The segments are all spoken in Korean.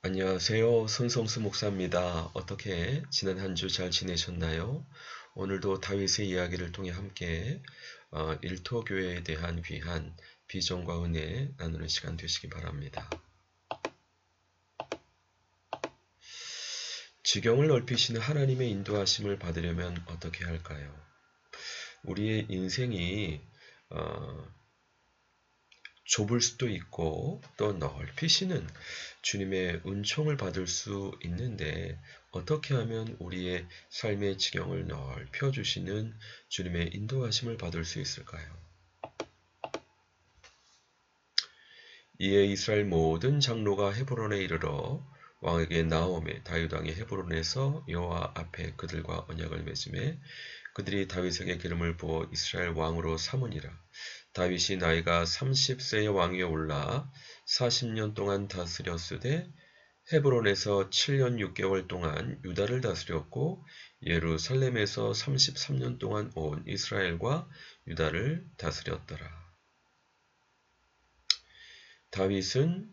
안녕하세요. 손성수 목사입니다. 어떻게 지난 한 주 잘 지내셨나요? 오늘도 다윗의 이야기를 통해 함께 일터교회에 대한 귀한 비전과 은혜 나누는 시간 되시기 바랍니다. 지경을 넓히시는 하나님의 인도하심을 받으려면 어떻게 할까요? 우리의 인생이 좁을 수도 있고 또 넓히시는 주님의 은총을 받을 수 있는데 어떻게 하면 우리의 삶의 지경을 넓혀주시는 주님의 인도하심을 받을 수 있을까요? 이에 이스라엘 모든 장로가 헤브론에 이르러 왕에게 나오매 다윗 왕이 헤브론에서 여호와 앞에 그들과 언약을 맺음에 그들이 다윗에게 기름을 부어 이스라엘 왕으로 삼으니라. 다윗이 나이가 30세의 왕위에 올라 40년 동안 다스렸으되 헤브론에서 7년 6개월 동안 유다를 다스렸고 예루살렘에서 33년 동안 온 이스라엘과 유다를 다스렸더라. 다윗은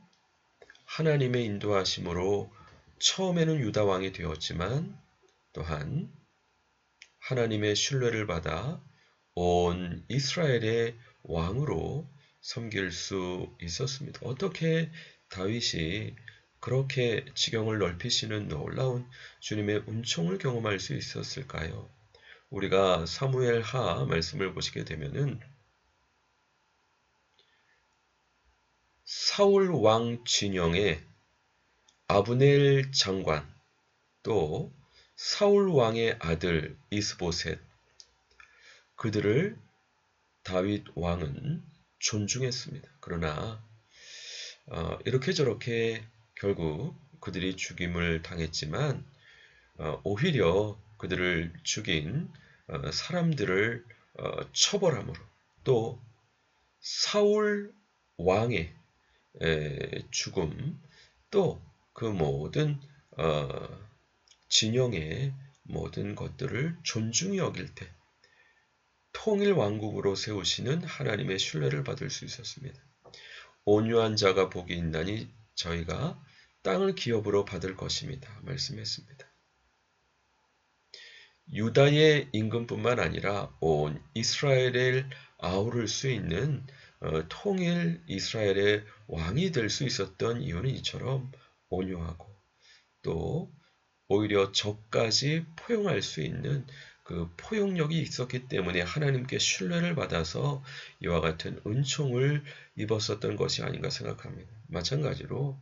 하나님의 인도하심으로 처음에는 유다 왕이 되었지만 또한 하나님의 신뢰를 받아 온 이스라엘의 왕으로 섬길 수 있었습니다. 어떻게 다윗이 그렇게 지경을 넓히시는 놀라운 주님의 은총을 경험할 수 있었을까요? 우리가 사무엘하 말씀을 보시게 되면은 사울 왕 진영의 아브넬 장관 또 사울 왕의 아들 이스보셋 그들을 다윗 왕은 존중했습니다. 그러나 이렇게 저렇게 결국 그들이 죽임을 당했지만 오히려 그들을 죽인 사람들을 처벌함으로 또 사울 왕의 죽음 또 그 모든 진영의 모든 것들을 존중히 여길 때 통일 왕국으로 세우시는 하나님의 신뢰를 받을 수 있었습니다. 온유한 자가 복이 있나니 저희가 땅을 기업으로 받을 것입니다. 말씀했습니다. 유다의 임금뿐만 아니라 온 이스라엘을 아우를 수 있는 통일 이스라엘의 왕이 될 수 있었던 이유는 이처럼 온유하고 또 오히려 적까지 포용할 수 있는 그 포용력이 있었기 때문에 하나님께 신뢰를 받아서 이와 같은 은총을 입었었던 것이 아닌가 생각합니다. 마찬가지로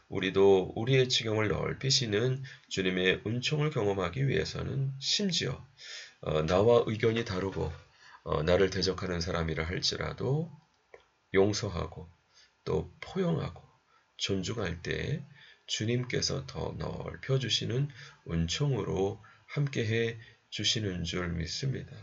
우리도 우리의 지경을 넓히시는 주님의 은총을 경험하기 위해서는 심지어 나와 의견이 다르고 나를 대적하는 사람이라 할지라도 용서하고 또 포용하고 존중할 때 주님께서 더 넓혀주시는 은총으로 함께해 주시는 줄 믿습니다.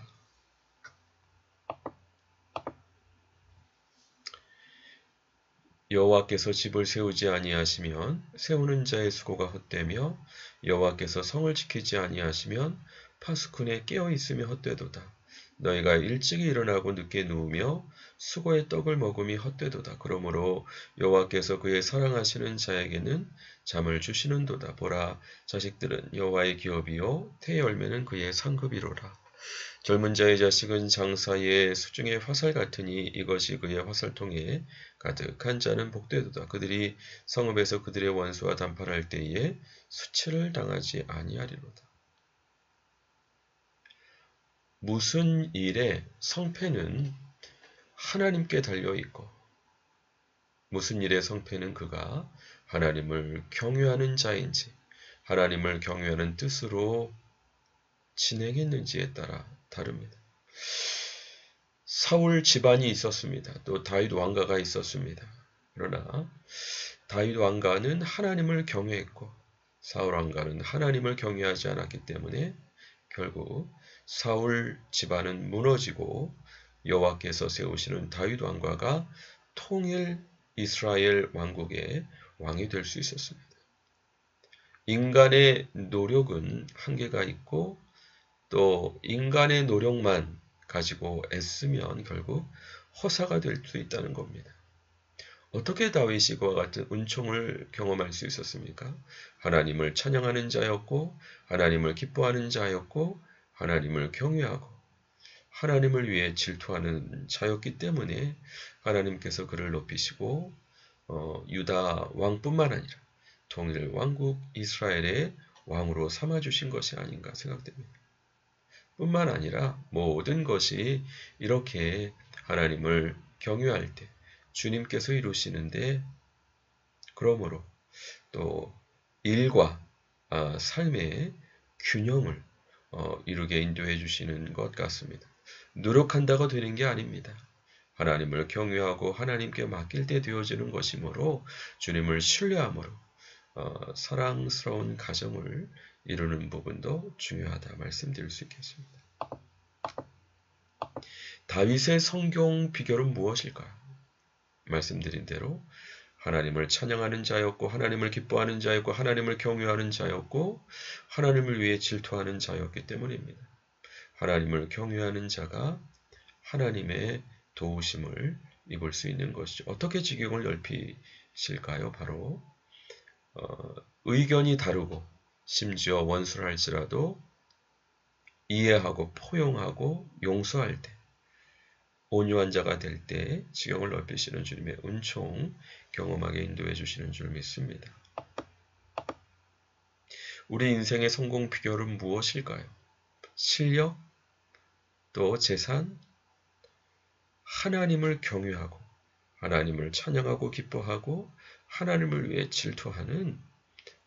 여호와께서 집을 세우지 아니하시면 세우는 자의 수고가 헛되며 여호와께서 성을 지키지 아니하시면 파수꾼의 깨어 있으며 헛되도다. 너희가 일찍이 일어나고 늦게 누우며 수고의 떡을 먹음이 헛되도다. 그러므로 여호와께서 그의 사랑하시는 자에게는 잠을 주시는도다. 보라, 자식들은 여호와의 기업이요 태의 열매는 그의 상급이로라. 젊은 자의 자식은 장 사이의 수중의 화살 같으니 이것이 그의 화살통에 가득한 자는 복되도다. 그들이 성읍에서 그들의 원수와談判할 때에 수치를 당하지 아니하리로다. 무슨 일에 성패는 하나님께 달려있고 무슨 일의 성패는 그가 하나님을 경외하는 자인지 하나님을 경외하는 뜻으로 진행했는지에 따라 다릅니다. 사울 집안이 있었습니다. 또 다윗 왕가가 있었습니다. 그러나 다윗 왕가는 하나님을 경외했고 사울 왕가는 하나님을 경외하지 않았기 때문에 결국 사울 집안은 무너지고 여호와께서 세우시는 다윗 왕가가 통일 이스라엘 왕국의 왕이 될 수 있었습니다. 인간의 노력은 한계가 있고 또 인간의 노력만 가지고 애쓰면 결국 허사가 될 수 있다는 겁니다. 어떻게 다윗이 그와 같은 은총을 경험할 수 있었습니까? 하나님을 찬양하는 자였고 하나님을 기뻐하는 자였고 하나님을 경외하고 하나님을 위해 질투하는 자였기 때문에 하나님께서 그를 높이시고 유다 왕뿐만 아니라 통일 왕국 이스라엘의 왕으로 삼아주신 것이 아닌가 생각됩니다. 뿐만 아니라 모든 것이 이렇게 하나님을 경외할 때 주님께서 이루시는데 그러므로 또 일과 삶의 균형을 이루게 인도해 주시는 것 같습니다. 노력한다고 되는 게 아닙니다. 하나님을 경외하고 하나님께 맡길 때 되어지는 것이므로 주님을 신뢰함으로 사랑스러운 가정을 이루는 부분도 중요하다 말씀드릴 수 있겠습니다. 다윗의 성경 비결은 무엇일까요? 말씀드린 대로 하나님을 찬양하는 자였고 하나님을 기뻐하는 자였고 하나님을 경외하는 자였고 하나님을 위해 질투하는 자였기 때문입니다. 하나님을 경외하는 자가 하나님의 도우심을 입을 수 있는 것이죠. 어떻게 지경을 넓히실까요? 바로 의견이 다르고 심지어 원수를 할지라도 이해하고 포용하고 용서할 때 온유한 자가 될 때 지경을 넓히시는 주님의 은총 경험하게 인도해 주시는 줄 믿습니다. 우리 인생의 성공 비결은 무엇일까요? 실력, 또 재산, 하나님을 경외하고 하나님을 찬양하고 기뻐하고 하나님을 위해 질투하는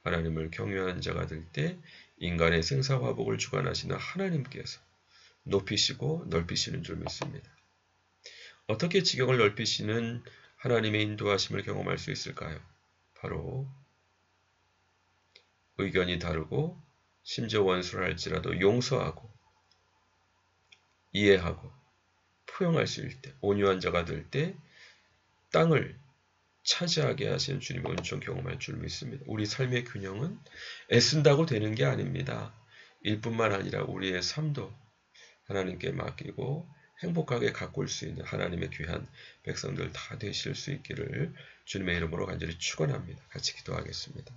하나님을 경외하는 자가 될 때 인간의 생사화복을 주관하시는 하나님께서 높이시고 넓히시는 줄 믿습니다. 어떻게 지경을 넓히시는 하나님의 인도하심을 경험할 수 있을까요? 바로 의견이 다르고 심지어 원수를 할지라도 용서하고 이해하고 포용할 수 있을 때 온유한 자가 될 때 땅을 차지하게 하시는 주님의 은총 경험할 줄 믿습니다. 우리 삶의 균형은 애쓴다고 되는 게 아닙니다. 일뿐만 아니라 우리의 삶도 하나님께 맡기고 행복하게 가꿀 수 있는 하나님의 귀한 백성들 다 되실 수 있기를 주님의 이름으로 간절히 축원합니다. 같이 기도하겠습니다.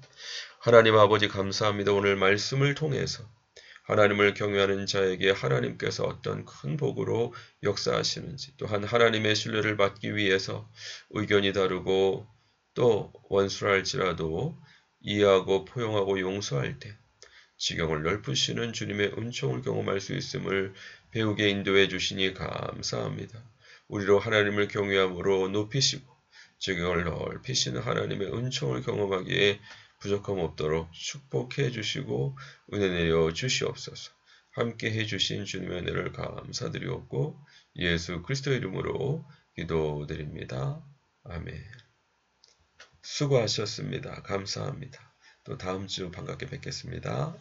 하나님 아버지 감사합니다. 오늘 말씀을 통해서 하나님을 경외하는 자에게 하나님께서 어떤 큰 복으로 역사하시는지 또한 하나님의 신뢰를 받기 위해서 의견이 다르고 또 원수를 할지라도 이해하고 포용하고 용서할 때 지경을 넓으시는 주님의 은총을 경험할 수 있음을 배우게 인도해 주시니 감사합니다. 우리로 하나님을 경외함으로 높이시고 지경을 넓히시는 하나님의 은총을 경험하기에 부족함 없도록 축복해 주시고 은혜 내려 주시옵소서. 함께 해 주신 주님의 은혜를 감사드리옵고 예수 그리스도의 이름으로 기도드립니다. 아멘. 수고하셨습니다. 감사합니다. 또 다음 주 반갑게 뵙겠습니다.